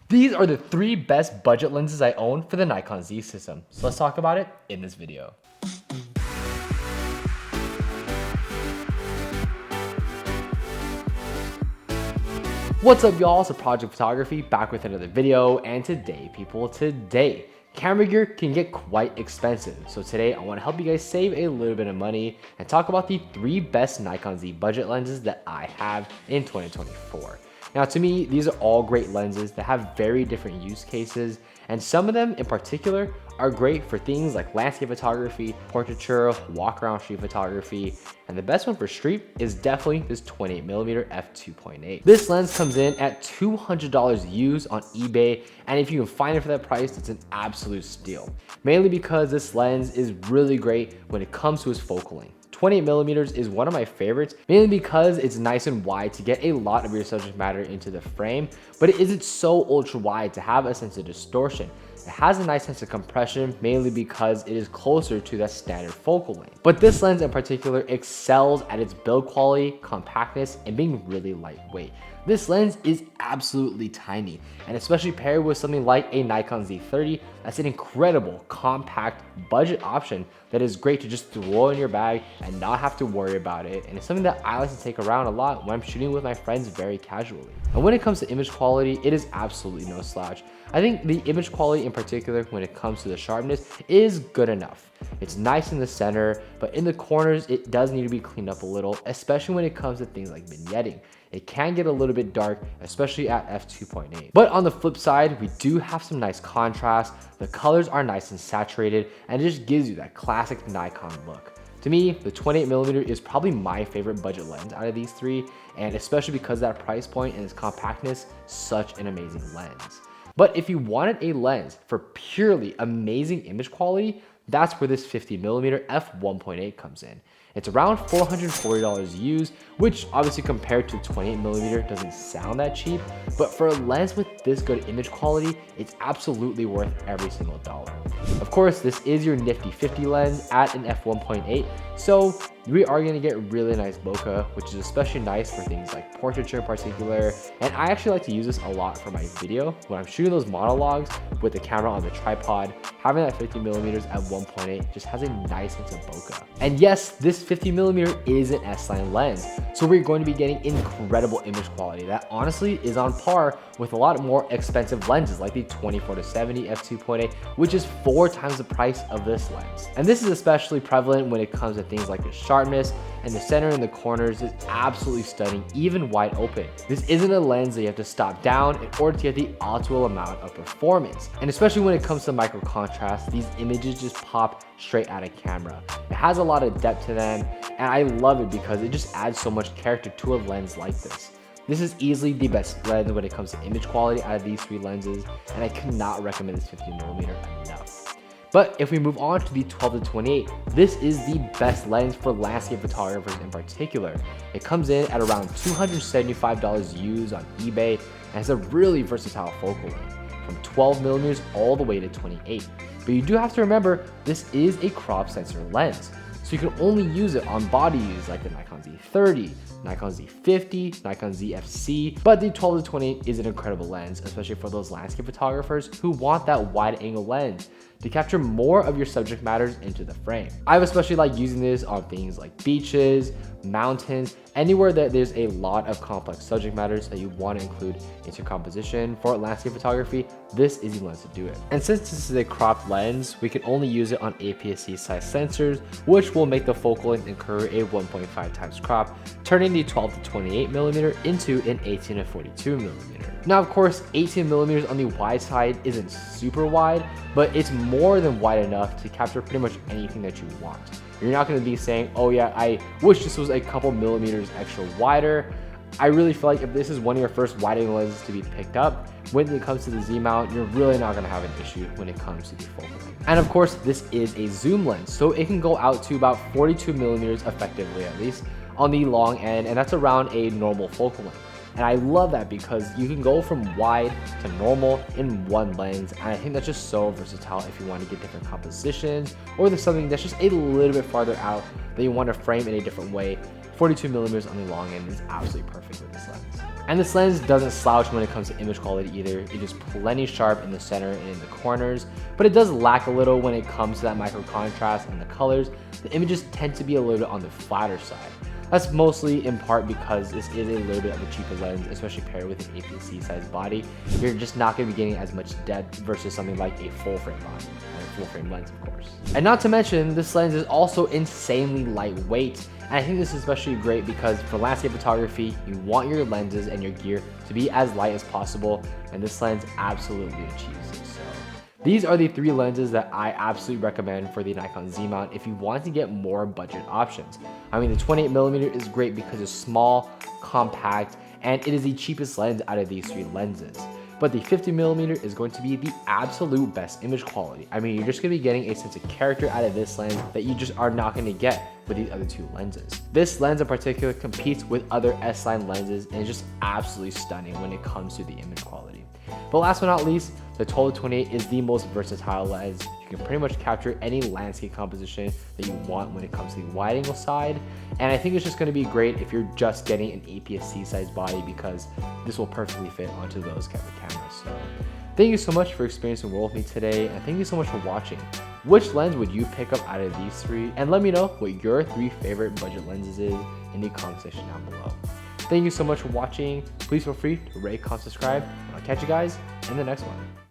These are the 3 best budget lenses I own for the Nikon Z system. So let's talk about it in this video. What's up y'all, it's Project Photography back with another video, and today camera gear can get quite expensive. So today I want to help you guys save a little bit of money and talk about the 3 best Nikon Z budget lenses that I have in 2024. Now to me, these are all great lenses that have very different use cases, and some of them in particular are great for things like landscape photography, portraiture, walk around street photography, and the best one for street is definitely this 28mm f2.8. This lens comes in at $200 used on eBay, and if you can find it for that price, it's an absolute steal. Mainly because this lens is really great when it comes to its focal length. 28mm is one of my favorites, mainly because it's nice and wide to get a lot of your subject matter into the frame, but it isn't so ultra wide to have a sense of distortion. It has a nice sense of compression, mainly because it is closer to that standard focal length. But this lens in particular excels at its build quality, compactness, and being really lightweight. This lens is absolutely tiny, and especially paired with something like a Nikon Z30, that's an incredible, compact, budget option that is great to just throw in your bag and not have to worry about it. And it's something that I like to take around a lot when I'm shooting with my friends very casually. And when it comes to image quality, it is absolutely no slouch. I think the image quality in particular, when it comes to the sharpness, is good enough. It's nice in the center, but in the corners, it does need to be cleaned up a little, especially when it comes to things like vignetting. It can get a little bit dark, especially at f2.8. But on the flip side, we do have some nice contrast. The colors are nice and saturated, and it just gives you that classic Nikon look. To me, the 28mm is probably my favorite budget lens out of these 3, and especially because of that price point and its compactness, such an amazing lens. But if you wanted a lens for purely amazing image quality, that's where this 50mm f1.8 comes in. It's around $440 used, which obviously compared to 28mm doesn't sound that cheap, but for a lens with this good image quality, it's absolutely worth every single dollar. Of course, this is your nifty 50 lens at an f1.8, so we are going to get really nice bokeh, which is especially nice for things like portraiture in particular. And I actually like to use this a lot for my video. When I'm shooting those monologues with the camera on the tripod, having that 50mm at 1.8 just has a nice sense of bokeh. And yes, this 50mm is an S-line lens, so we're going to be getting incredible image quality that honestly is on par with a lot more expensive lenses like the 24-70 f2.8, which is 4 times the price of this lens. And this is especially prevalent when it comes to things like the sharpness, and the center and the corners is absolutely stunning, even wide open. This isn't a lens that you have to stop down in order to get the optimal amount of performance. And especially when it comes to micro contrast, these images just pop straight out of camera. It has a lot of depth to them, and I love it because it just adds so much character to a lens like this. This is easily the best lens when it comes to image quality out of these 3 lenses, and I cannot recommend this 50mm enough. But if we move on to the 12-28, this is the best lens for landscape photographers in particular. It comes in at around $275 used on eBay and has a really versatile focal length, from 12mm all the way to 28. But you do have to remember, this is a crop sensor lens, so you can only use it on bodies like the Nikon Z30, Nikon Z50, Nikon ZFC, but the 12-28 is an incredible lens, especially for those landscape photographers who want that wide angle lens to capture more of your subject matters into the frame. I've especially liked using this on things like beaches, mountains, anywhere that there's a lot of complex subject matters that you want to include into composition. For landscape photography, this is the lens to do it. And since this is a cropped lens, we can only use it on APS-C size sensors, which will make the focal length incur a 1.5 times crop, turning the 12-28mm into an 18-42mm. Now, of course, 18mm on the wide side isn't super wide, but it's more than wide enough to capture pretty much anything that you want. You're not going to be saying, oh yeah, I wish this was a couple millimeters extra wider. I really feel like if this is one of your first wide angle lenses to be picked up, when it comes to the Z mount, you're really not going to have an issue when it comes to the focal length. And of course, this is a zoom lens, so it can go out to about 42mm effectively, at least on the long end, and that's around a normal focal length. And I love that because you can go from wide to normal in one lens, and I think that's just so versatile if you want to get different compositions, or there's something that's just a little bit farther out that you want to frame in a different way. 42mm on the long end is absolutely perfect with this lens. And this lens doesn't slouch when it comes to image quality either. It is plenty sharp in the center and in the corners, but it does lack a little when it comes to that micro contrast and the colors. The images tend to be a little bit on the flatter side. That's mostly in part because this is a little bit of a cheaper lens, especially paired with an APS-C size body. You're just not going to be getting as much depth versus something like a full frame body, and a full frame lens of course. And not to mention, this lens is also insanely lightweight, and I think this is especially great because for landscape photography, you want your lenses and your gear to be as light as possible, and this lens absolutely achieves this. These are the 3 lenses that I absolutely recommend for the Nikon Z mount if you want to get more budget options. I mean, the 28mm is great because it's small, compact, and it is the cheapest lens out of these 3 lenses. But the 50mm is going to be the absolute best image quality. I mean, you're just going to be getting a sense of character out of this lens that you just are not going to get with these other 2 lenses. This lens in particular competes with other S-line lenses and is just absolutely stunning when it comes to the image quality. But last but not least, the 12-28 is the most versatile lens. You can pretty much capture any landscape composition that you want when it comes to the wide angle side. And I think it's just going to be great if you're just getting an APS-C size body because this will perfectly fit onto those type of cameras. So thank you so much for experiencing the world with me today, and thank you so much for watching. Which lens would you pick up out of these 3? And let me know what your 3 favorite budget lenses is in the comment section down below. Thank you so much for watching. Please feel free to rate, comment, subscribe, and I'll catch you guys in the next one.